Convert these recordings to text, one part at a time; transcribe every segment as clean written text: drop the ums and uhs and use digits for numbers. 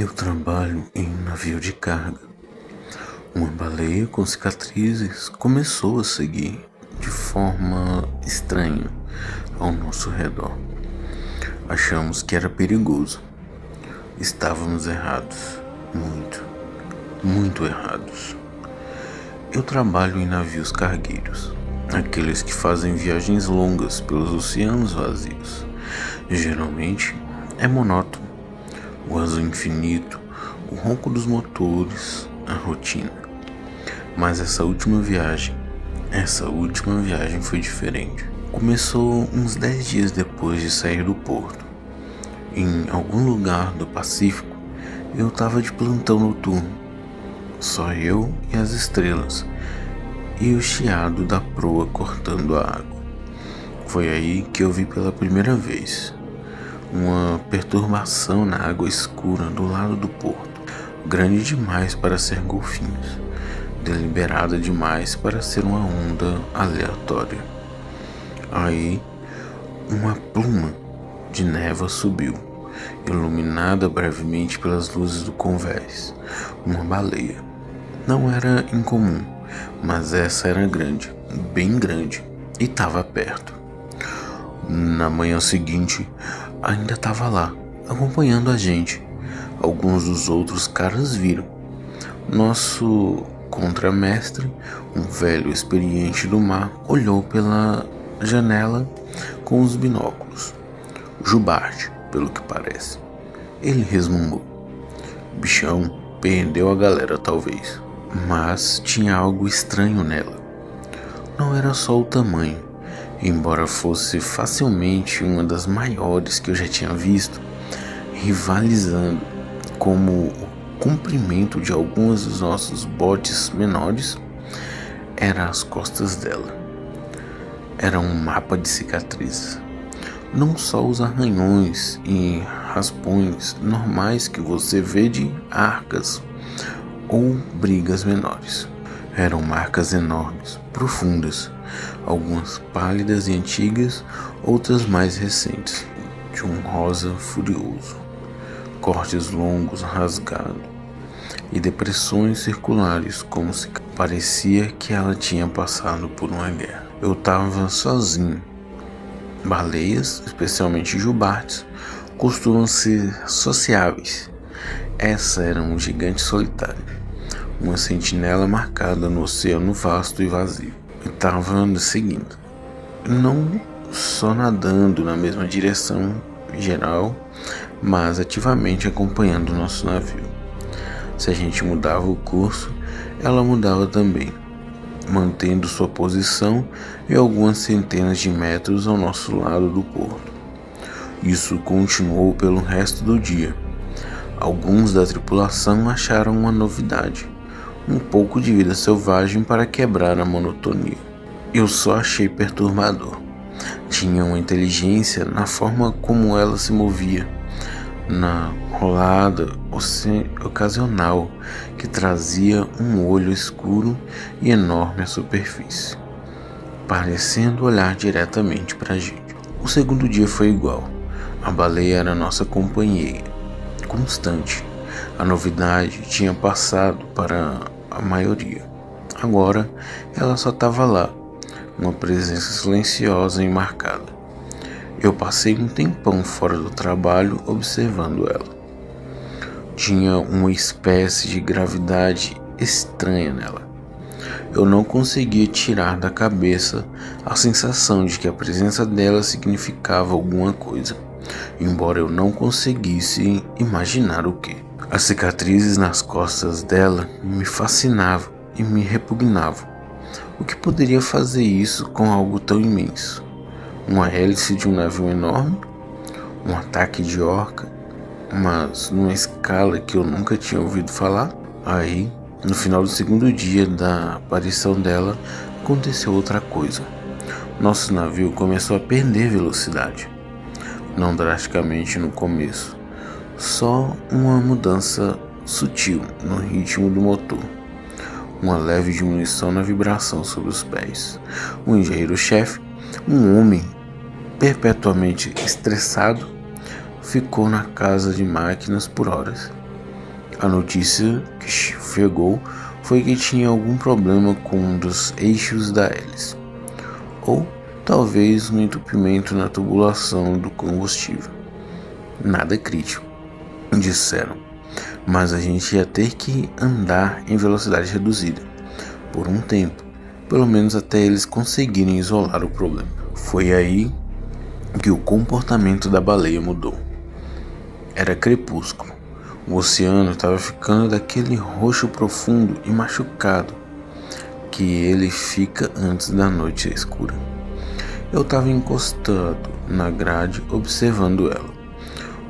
Eu trabalho em um navio de carga. Uma baleia com cicatrizes começou a seguir de forma estranha ao nosso redor. Achamos que era perigoso. Estávamos errados. Muito errados. Eu trabalho em navios cargueiros, aqueles que fazem viagens longas pelos oceanos vazios. Geralmente é monótono. O azul infinito, o ronco dos motores, a rotina. Mas essa última viagem foi diferente. Começou uns 10 dias depois de sair do porto. Em algum lugar do Pacífico, eu estava de plantão noturno. Só eu e as estrelas, e o chiado da proa cortando a água. Foi aí que eu vi pela primeira vez uma perturbação na água escura do lado do porto, grande demais para ser golfinhos, deliberada demais para ser uma onda aleatória. Aí, uma pluma de névoa subiu, iluminada brevemente pelas luzes do convés. Uma baleia. Não era incomum, mas essa era grande, bem grande, e estava perto. Na manhã seguinte, ainda estava lá, acompanhando a gente. Alguns dos outros caras viram. Nosso contramestre, um velho experiente do mar, olhou pela janela com os binóculos. Jubarte, pelo que parece. Ele resmungou. Bichão perdeu a galera, talvez. Mas tinha algo estranho nela. Não era só o tamanho. Embora fosse facilmente uma das maiores que eu já tinha visto, rivalizando como o comprimento de alguns dos nossos botes menores, era as costas dela. Era um mapa de cicatrizes. Não só os arranhões e raspões normais que você vê de arcas ou brigas menores. Eram marcas enormes, profundas, algumas pálidas e antigas, outras mais recentes, de um rosa furioso, cortes longos rasgados e depressões circulares, como se parecia que ela tinha passado por uma guerra. Eu estava sozinho. Baleias, especialmente jubartes, costumam ser sociáveis. Essa era um gigante solitário, uma sentinela marcada no oceano vasto e vazio. Estava nos seguindo, não só nadando na mesma direção geral, mas ativamente acompanhando o nosso navio. Se a gente mudava o curso, ela mudava também, mantendo sua posição e algumas centenas de metros ao nosso lado do porto. Isso continuou pelo resto do dia. Alguns da tripulação acharam uma novidade, um pouco de vida selvagem para quebrar a monotonia. Eu só achei perturbador. Tinha uma inteligência na forma como ela se movia, na rolada ocasional que trazia um olho escuro e enorme à superfície, parecendo olhar diretamente para a gente. O segundo dia foi igual. A baleia era nossa companheira, constante. A novidade tinha passado para a maioria. Agora ela só estava lá, uma presença silenciosa e marcada. Eu passei um tempão fora do trabalho observando ela. Tinha uma espécie de gravidade estranha nela. Eu não conseguia tirar da cabeça a sensação de que a presença dela significava alguma coisa, embora eu não conseguisse imaginar o que. As cicatrizes nas costas dela me fascinavam e me repugnavam. O que poderia fazer isso com algo tão imenso? Uma hélice de um navio enorme? Um ataque de orca? Mas numa escala que eu nunca tinha ouvido falar? Aí, no final do segundo dia da aparição dela, aconteceu outra coisa. Nosso navio começou a perder velocidade. Não drasticamente no começo, só uma mudança sutil no ritmo do motor. Uma leve diminuição na vibração sob os pés. O engenheiro-chefe, um homem perpetuamente estressado, ficou na casa de máquinas por horas. A notícia que chegou foi que tinha algum problema com um dos eixos da hélice, ou talvez um entupimento na tubulação do combustível. Nada crítico, disseram, mas a gente ia ter que andar em velocidade reduzida, por um tempo, pelo menos até eles conseguirem isolar o problema. Foi aí que o comportamento da baleia mudou. Era crepúsculo. O oceano estava ficando daquele roxo profundo e machucado que ele fica antes da noite escura. Eu estava encostado na grade observando ela.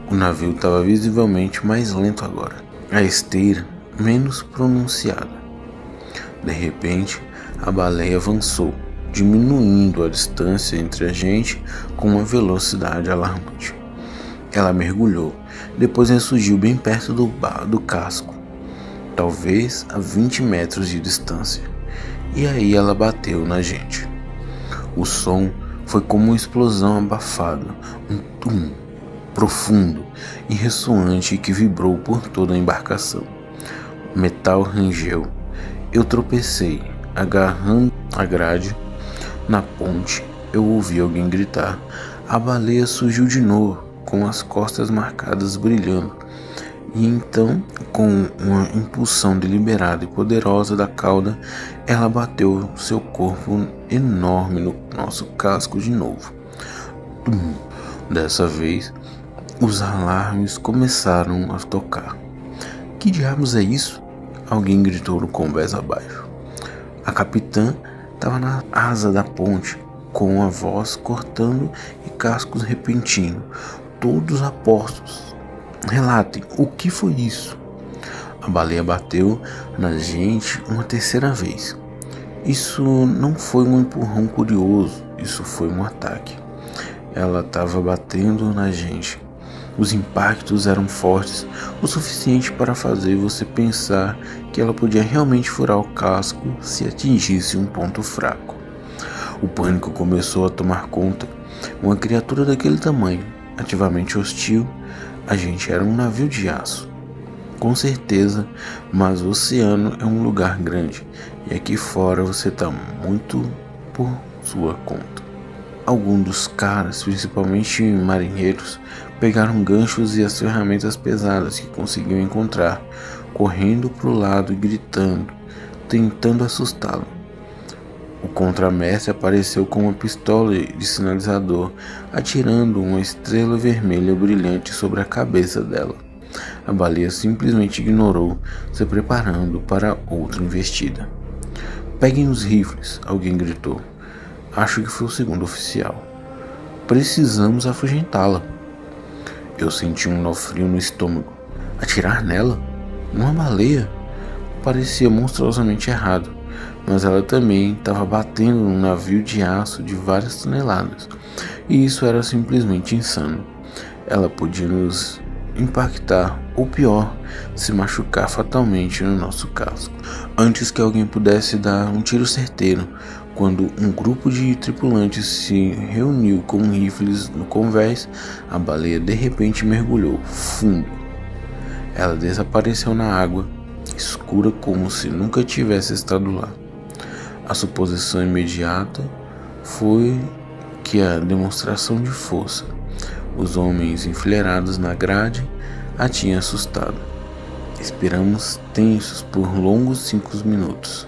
O navio estava visivelmente mais lento agora, a esteira menos pronunciada. De repente, a baleia avançou, diminuindo a distância entre a gente com uma velocidade alarmante. Ela mergulhou, depois ressurgiu bem perto do casco, talvez a 20 metros de distância, e aí ela bateu na gente. O som foi como uma explosão abafada, um tum profundo e ressoante que vibrou por toda a embarcação. O metal rangeu. Eu tropecei, agarrando a grade. Na ponte, eu ouvi alguém gritar. A baleia surgiu de novo, com as costas marcadas brilhando. E então, com uma impulsão deliberada e poderosa da cauda, ela bateu seu corpo enorme no nosso casco de novo. Dessa vez, os alarmes começaram a tocar. Que diabos é isso? Alguém gritou no convés abaixo. A capitã estava na asa da ponte, com a voz cortando e cascos repentinos, todos a postos. Relatem, o que foi isso? A baleia bateu na gente uma terceira vez. Isso não foi um empurrão curioso, isso foi um ataque. Ela estava batendo na gente. Os impactos eram fortes o suficiente para fazer você pensar que ela podia realmente furar o casco se atingisse um ponto fraco. O pânico começou a tomar conta. Uma criatura daquele tamanho, ativamente hostil, a gente era um navio de aço. Com certeza, mas o oceano é um lugar grande e aqui fora você está muito por sua conta. Alguns dos caras, principalmente marinheiros, pegaram ganchos e as ferramentas pesadas que conseguiam encontrar, correndo para o lado e gritando, tentando assustá-lo. O contramestre apareceu com uma pistola de sinalizador, atirando uma estrela vermelha brilhante sobre a cabeça dela. A baleia simplesmente ignorou, se preparando para outra investida. Peguem os rifles, alguém gritou. Acho que foi o segundo oficial. Precisamos afugentá-la. Eu senti um nó frio no estômago. Atirar nela? Uma baleia? Parecia monstruosamente errado, mas ela também estava batendo num navio de aço de várias toneladas, e isso era simplesmente insano. Ela podia nos impactar, ou pior, se machucar fatalmente no nosso casco. Antes que alguém pudesse dar um tiro certeiro, quando um grupo de tripulantes se reuniu com rifles no convés, a baleia de repente mergulhou fundo. Ela desapareceu na água, escura como se nunca tivesse estado lá. A suposição imediata foi que a demonstração de força, os homens enfileirados na grade, a tinha assustado. Esperamos tensos por longos 5 minutos.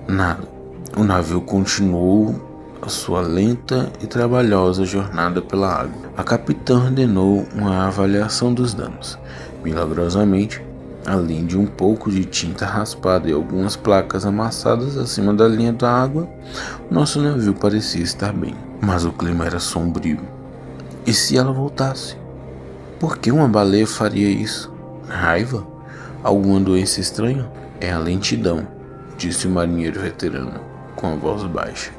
Nada. O navio continuou a sua lenta e trabalhosa jornada pela água. A capitã ordenou uma avaliação dos danos. Milagrosamente, além de um pouco de tinta raspada e algumas placas amassadas acima da linha da água, nosso navio parecia estar bem. Mas o clima era sombrio. E se ela voltasse? Por que uma baleia faria isso? Raiva? Alguma doença estranha? É a lentidão, disse o marinheiro veterano, com a voz baixa,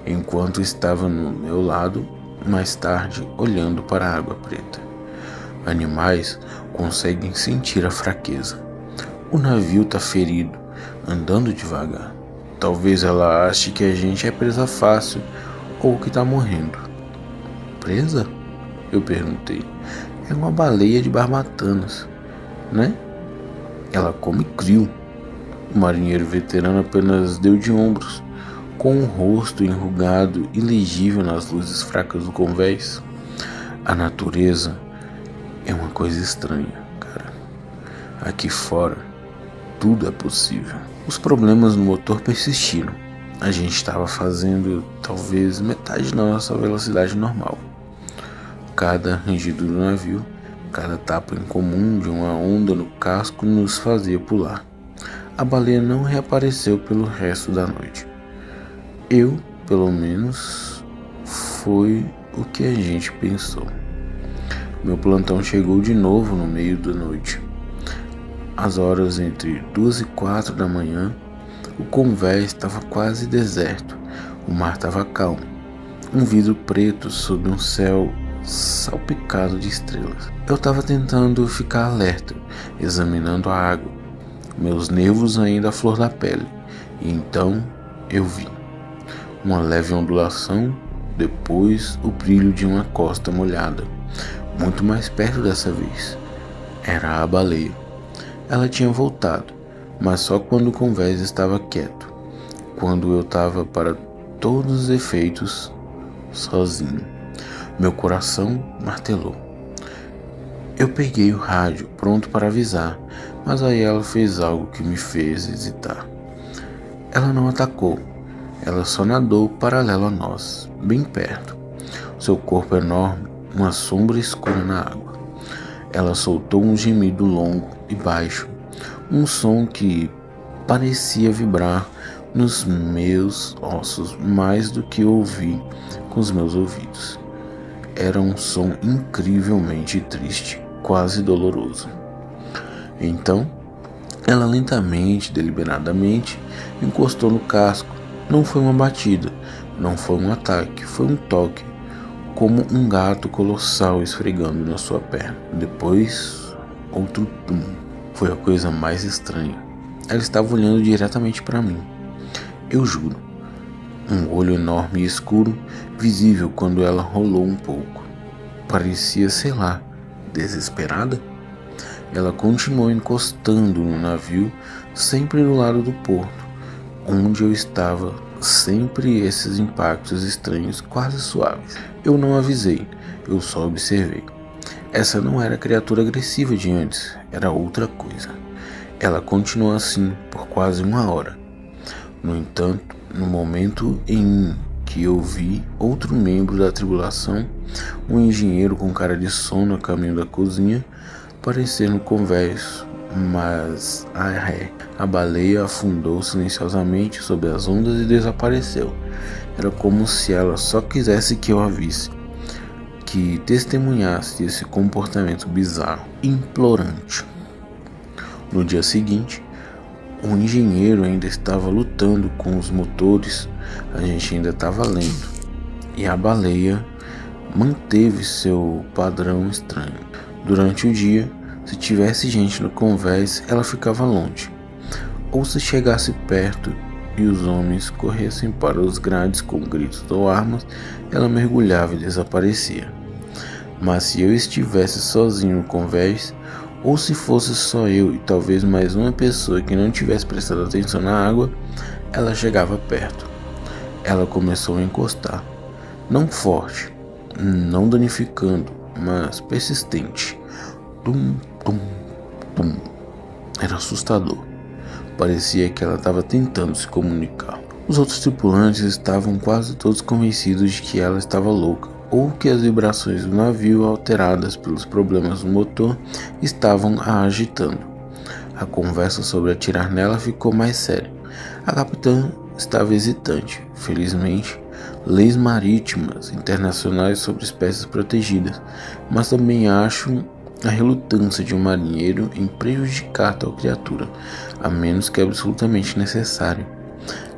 enquanto estava no meu lado, mais tarde, olhando para a água preta. Animais conseguem sentir a fraqueza. O navio está ferido, andando devagar. Talvez ela ache que a gente é presa fácil ou que está morrendo. Presa? Eu perguntei. É uma baleia de barbatanas, né? Ela come crio. O marinheiro veterano apenas deu de ombros, com o rosto enrugado e legível nas luzes fracas do convés. A natureza é uma coisa estranha, cara. Aqui fora, tudo é possível. Os problemas no motor persistiram. A gente estava fazendo talvez metade da nossa velocidade normal. Cada rangido do navio, cada tapa incomum de uma onda no casco nos fazia pular. A baleia não reapareceu pelo resto da noite. Pelo menos, foi o que a gente pensou. Meu plantão chegou de novo no meio da noite. Às horas entre 2 e 4 da manhã, o convés estava quase deserto. O mar estava calmo. Um vidro preto sob um céu salpicado de estrelas. Eu estava tentando ficar alerta, examinando a água, meus nervos ainda à flor da pele. E então eu vi uma leve ondulação, depois o brilho de uma costa molhada, muito mais perto dessa vez. Era a baleia. Ela tinha voltado, mas só quando o convés estava quieto, quando eu estava, para todos os efeitos, sozinho. Meu coração martelou. Eu peguei o rádio, pronto para avisar, mas aí ela fez algo que me fez hesitar. Ela não atacou, ela só nadou paralelo a nós, bem perto. Seu corpo enorme, uma sombra escura na água. Ela soltou um gemido longo e baixo, um som que parecia vibrar nos meus ossos mais do que ouvi com os meus ouvidos. Era um som incrivelmente triste, quase doloroso. Então, ela lentamente, deliberadamente, encostou no casco. Não foi uma batida, não foi um ataque, foi um toque, como um gato colossal esfregando na sua perna. Depois, outro tum. Foi a coisa mais estranha. Ela estava olhando diretamente para mim. Eu juro. Um olho enorme e escuro, visível quando ela rolou um pouco. Parecia, sei lá, desesperada. Ela continuou encostando no navio, sempre do lado do porto, onde eu estava, sempre esses impactos estranhos, quase suaves. Eu não avisei, eu só observei. Essa não era a criatura agressiva de antes, era outra coisa. Ela continuou assim por quase 1 hora. No entanto, no momento em que eu vi outro membro da tripulação, um engenheiro com cara de sono a caminho da cozinha, aparecer no convés, mas a baleia afundou silenciosamente sob as ondas e desapareceu. Era como se ela só quisesse que eu a visse, que testemunhasse esse comportamento bizarro, implorante. No dia seguinte, o engenheiro ainda estava lutando com os motores, a gente ainda estava lento, e a baleia manteve seu padrão estranho. Durante o dia, se tivesse gente no convés, ela ficava longe, ou se chegasse perto e os homens corressem para os grades com gritos ou armas, ela mergulhava e desaparecia. Mas se eu estivesse sozinho no convés, ou se fosse só eu e talvez mais uma pessoa que não tivesse prestado atenção na água, ela chegava perto. Ela começou a encostar, não forte, não danificando, mas persistente. Tum, tum, tum. Era assustador. Parecia que ela estava tentando se comunicar. Os outros tripulantes estavam quase todos convencidos de que ela estava louca, ou que as vibrações do navio, alteradas pelos problemas no motor, estavam a agitando. A conversa sobre atirar nela ficou mais séria. A capitã estava hesitante. Felizmente, leis marítimas internacionais sobre espécies protegidas, mas também acho a relutância de um marinheiro em prejudicar tal criatura, a menos que absolutamente necessário.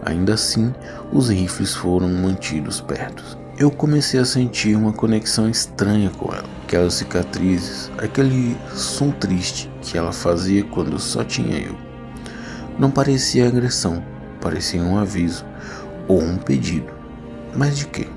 Ainda assim, os rifles foram mantidos perto. Eu comecei a sentir uma conexão estranha com ela. Aquelas cicatrizes, aquele som triste que ela fazia quando só tinha eu. Não parecia agressão, parecia um aviso ou um pedido. Mas de quê?